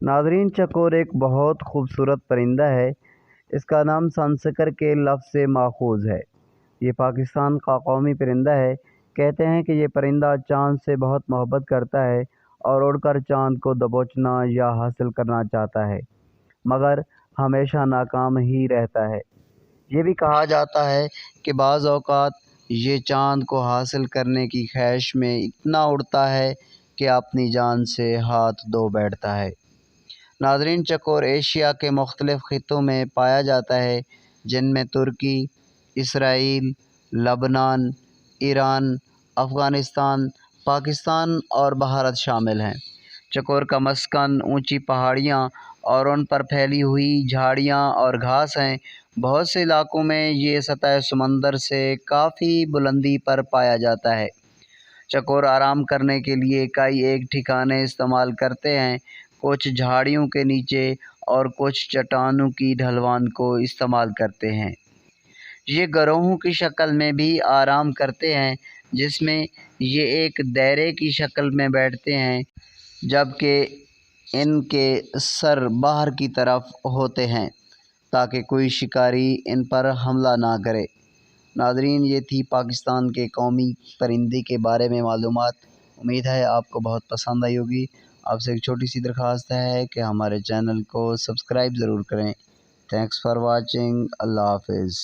ناظرین، چکور ایک بہت خوبصورت پرندہ ہے۔ اس کا نام سنسکر کے لفظ سے ماخوذ ہے۔ یہ پاکستان کا قومی پرندہ ہے۔ کہتے ہیں کہ یہ پرندہ چاند سے بہت محبت کرتا ہے اور اڑ کر چاند کو دبوچنا یا حاصل کرنا چاہتا ہے، مگر ہمیشہ ناکام ہی رہتا ہے۔ یہ بھی کہا جاتا ہے کہ بعض اوقات یہ چاند کو حاصل کرنے کی خواہش میں اتنا اڑتا ہے کہ اپنی جان سے ہاتھ دھو بیٹھتا ہے۔ ناظرین، چکور ایشیا کے مختلف خطوں میں پایا جاتا ہے، جن میں ترکی، اسرائیل، لبنان، ایران، افغانستان، پاکستان اور بھارت شامل ہیں۔ چکور کا مسکن اونچی پہاڑیاں اور ان پر پھیلی ہوئی جھاڑیاں اور گھاس ہیں۔ بہت سے علاقوں میں یہ سطح سمندر سے کافی بلندی پر پایا جاتا ہے۔ چکور آرام کرنے کے لیے کئی ایک ٹھکانے استعمال کرتے ہیں، کچھ جھاڑیوں کے نیچے اور کچھ چٹانوں کی ڈھلوان کو استعمال کرتے ہیں۔ یہ گروہوں کی شکل میں بھی آرام کرتے ہیں، جس میں یہ ایک دائرے کی شکل میں بیٹھتے ہیں، جبکہ ان کے سر باہر کی طرف ہوتے ہیں تاکہ کوئی شکاری ان پر حملہ نہ کرے۔ ناظرین، یہ تھی پاکستان کے قومی پرندے کے بارے میں معلومات۔ امید ہے آپ کو بہت پسند آئی ہوگی۔ آپ سے ایک چھوٹی سی درخواست ہے کہ ہمارے چینل کو سبسکرائب ضرور کریں۔ Thanks for watching. اللہ حافظ۔